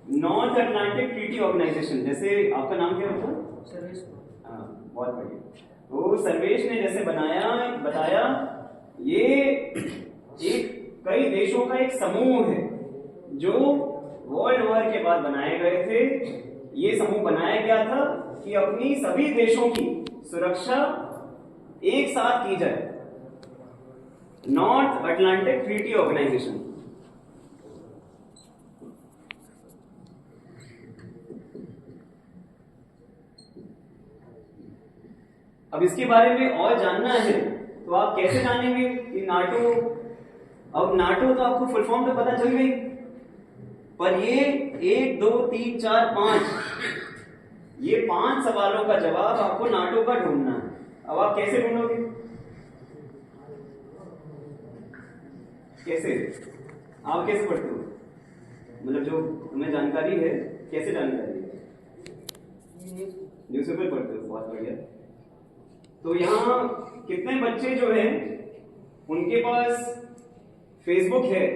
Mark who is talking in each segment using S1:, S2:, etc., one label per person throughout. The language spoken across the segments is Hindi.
S1: नॉर्थ अटलांटिक ट्रीटी ऑर्गेनाइजेशन, जैसे आपका नाम क्या होता?
S2: सर्वेश।
S1: हाँ, बहुत बढ़िया। तो सर्वेश ने जैसे बताया ये एक कई देशों का एक समूह है जो वर्ल्ड वॉर के बाद बनाए गए थे। ये समूह बनाया गया था कि अपनी सभी देशों की सुरक्षा एक साथ की जाए। North Atlantic Treaty Organization. अब इसके बारे में और जानना है तो आप कैसे जानेंगे कि नाटो, अब नाटो तो आपको फुल फॉर्म तो पता चल गई, पर ये 1 2 3 4 5 ये 5 सवालों का जवाब आपको नाटो का ढूंढना है। अब आप कैसे ढूंढोगे? कैसे? आप कैसे पढ़ते हो? मतलब जो तुम्हें जानकारी है, कैसे जानकारी है? न्यूज़पेपर पढ़ते हो, बहुत बढ़िया। तो यहाँ कितने बच्चे जो हैं उनके पास फेसबुक है,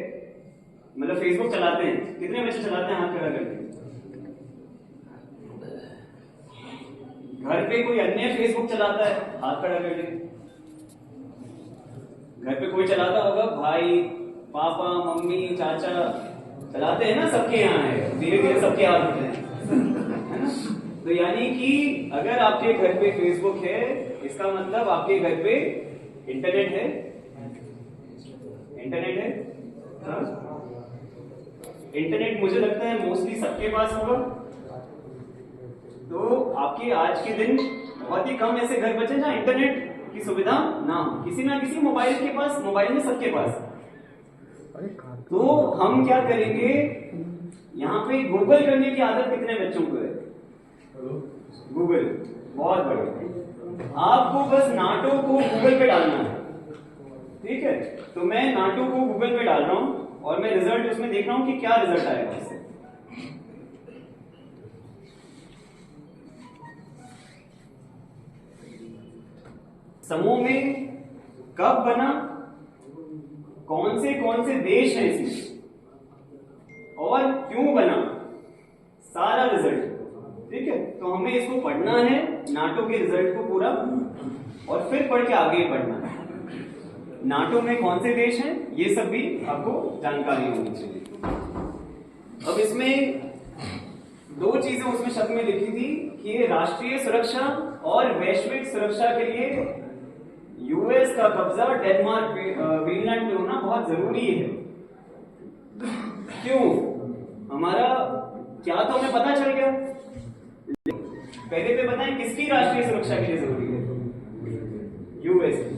S1: मतलब फेसबुक चलाते हैं? कितने बच्चे चलाते हैं? हाथ खड़ा करके। घर पे कोई अन्य फेसबुक चलाता है? हाथ खड़ा करके। घर पे कोई चलाता होगा, भाई, पापा, मम्मी, चाचा चलाते हैं ना, सबके यहाँ है, धीरे धीरे सबके हाथ होते हैं। तो यानी कि अगर आपके घर पे फेसबुक है, इसका मतलब आपके घर पे इंटरनेट है। इंटरनेट है, हाँ? इंटरनेट मुझे लगता है मोस्टली सबके पास होगा। तो आपके आज के दिन बहुत ही कम ऐसे घर बचे जहां इंटरनेट की सुविधा ना हो, किसी ना किसी मोबाइल के पास, मोबाइल में सबके पास। तो हम क्या करेंगे, यहाँ पे गूगल करने की आदत कितने बच्चों को है? गूगल, बहुत बढ़िया। आपको बस नाटो को गूगल पे डालना है, ठीक है? तो मैं नाटो को गूगल पे डाल रहा हूं और मैं रिजल्ट उसमें देख रहा हूं कि क्या रिजल्ट आएगा इससे। समूह में कब बना, कौन से देश हैं इसमें, और क्यों बना, सारा रिजल्ट, ठीक है? तो हमें इसको पढ़ना है, नाटो के रिजल्ट को पूरा, और फिर पढ़ के आगे पढ़ना है। नाटो में कौन से देश हैं ये सब भी आपको जानकारी होनी चाहिए। अब इसमें 2 चीजें उसमें शब्द में लिखी थी कि ये राष्ट्रीय सुरक्षा और वैश्विक सुरक्षा के लिए यूएस का कब्जा डेनमार्क, ग्रीनलैंड में होना बहुत जरूरी है। क्यों? हमारा क्या तो हमें पता चल गया, पहले पे बताएं किसकी राष्ट्रीय सुरक्षा के लिए जरूरी है? यूएस की।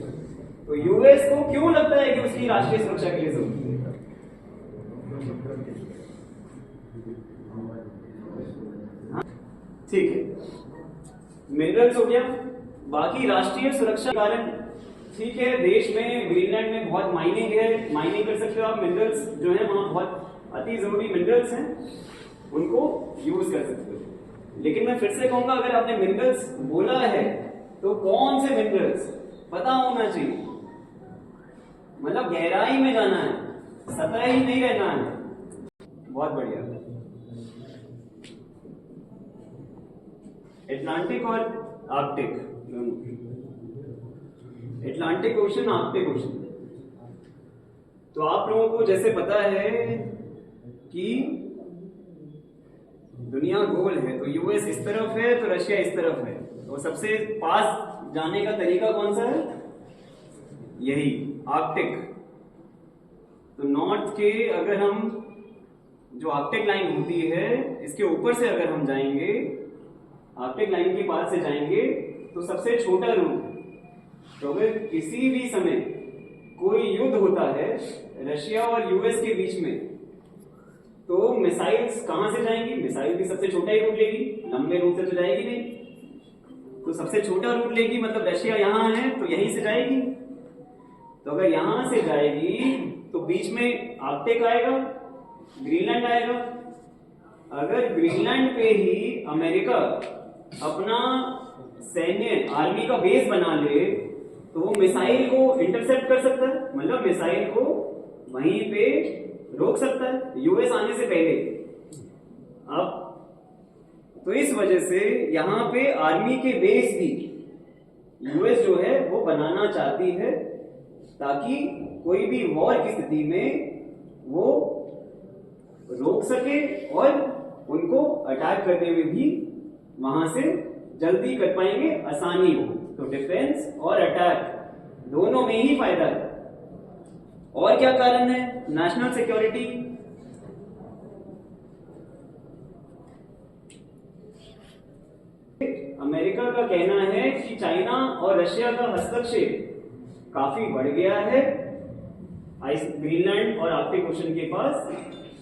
S1: तो यूएस को क्यों लगता है कि उसकी राष्ट्रीय सुरक्षा के लिए जरूरी है? ठीक है, मिनरल्स हो गया। बाकी राष्ट्रीय सुरक्षा के कारण, ठीक है, देश में ग्रीनलैंड में बहुत माइनिंग है, माइनिंग कर सकते हो आप, मिनरल्स जो है वहां बहुत अति जरूरी मिनरल्स हैं, उनको यूज कर सकते हो। लेकिन मैं फिर से कहूंगा, अगर आपने मिनरल्स बोला है तो कौन से मिनरल्स पता होना चाहिए, मतलब गहराई में जाना है, सतह ही नहीं रहना है। बहुत बढ़िया। अटलांटिक और आर्कटिक दोनों, अटलांटिक ओशन, आर्कटिक ओशन। तो आप लोगों को जैसे पता है कि दुनिया गोल है, तो यूएस इस तरफ है तो रशिया इस तरफ है, तो सबसे पास जाने का तरीका कौन सा है? यही आर्कटिक। तो नॉर्थ के, अगर हम जो आर्कटिक लाइन होती है इसके ऊपर से अगर हम जाएंगे, आर्कटिक लाइन के पास से जाएंगे, तो सबसे छोटा रूट। तो अगर किसी भी समय कोई युद्ध होता है रशिया और यूएस के बीच में, तो मिसाइल्स कहां से जाएंगी? मिसाइल भी सबसे छोटा ही रूट लेगी, लंबे रूट से तो जाएगी नहीं। तो सबसे छोटा रूट लेगी, मतलब रशिया यहां है तो यहीं से जाएगी। तो अगर यहां से जाएगी तो बीच में आर्कटिक आएगा, ग्रीनलैंड आएगा। अगर ग्रीनलैंड पे ही अमेरिका अपना सैन्य आर्मी का बेस बना ले, तो वो मिसाइल को इंटरसेप्ट कर सकता है, मतलब मिसाइल को वहीं पे रोक सकता है यूएस आने से पहले। तो इस वजह से यहाँ पे आर्मी के बेस भी यूएस जो है वो बनाना चाहती है, ताकि कोई भी वॉर की स्थिति में वो रोक सके और उनको अटैक करने में भी वहां से जल्दी कर पाएंगे, आसानी हो। तो डिफेंस और अटैक दोनों में ही फायदा है। और क्या कारण है? नेशनल सिक्योरिटी, अमेरिका का कहना है कि चाइना और रशिया का हस्तक्षेप काफी बढ़ गया है ग्रीनलैंड और आर्कटिक ओशन के पास।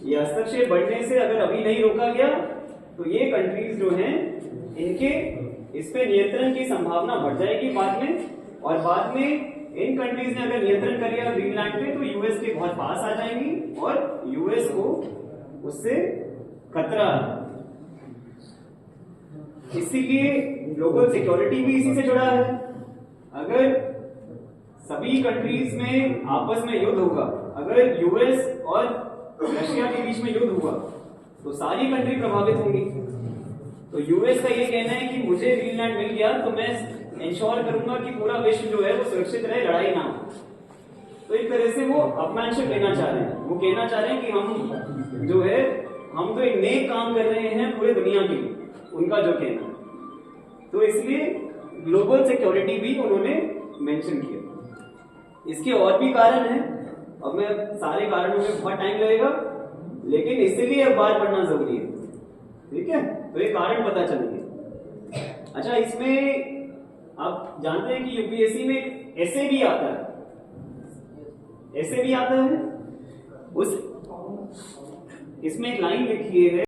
S1: ये हस्तक्षेप बढ़ने से अगर अभी नहीं रोका गया तो ये कंट्रीज जो हैं इनके इस पे नियंत्रण की संभावना बढ़ जाएगी बाद में, और बाद में इन कंट्रीज ने अगर नियंत्रण कर लिया ग्रीनलैंड पे तो यूएस के बहुत पास आ जाएंगी और यूएस को उससे खतरा है। इसीलिए ग्लोबल सिक्योरिटी भी इसी से जुड़ा है। अगर सभी कंट्रीज में आपस में युद्ध होगा, अगर यूएस और रशिया के बीच में युद्ध हुआ तो सारी कंट्री प्रभावित होंगी। तो यूएस का ये कहना है कि मुझे ग्रीनलैंड मिल गया तो मैं इंश्योर करूंगा कि पूरा विश्व जो है वो सुरक्षित रहे, लड़ाई ना हो। तो एक तरह से वो अपमानशक लेना चाह रहे हैं। वो कहना चाह रहे हैं कि हम जो है हम तो एक नेक काम कर रहे हैं पूरे दुनिया के लिए, उनका जो कहना है। तो इसलिए ग्लोबल सिक्योरिटी भी उन्होंने मेंशन किया। इसके और भी कारण हैं, अब मैं सारे कारणों में बहुत टाइम लगेगा, लेकिन इसलिए अखबार पढ़ना जरूरी है, ठीक है? तो ये कारण पता चलेंगे। अच्छा, इसमें आप जानते हैं कि यूपीएससी में ऐसे भी आता है, ऐसे भी आता है। उस इसमें एक लाइन लिखी है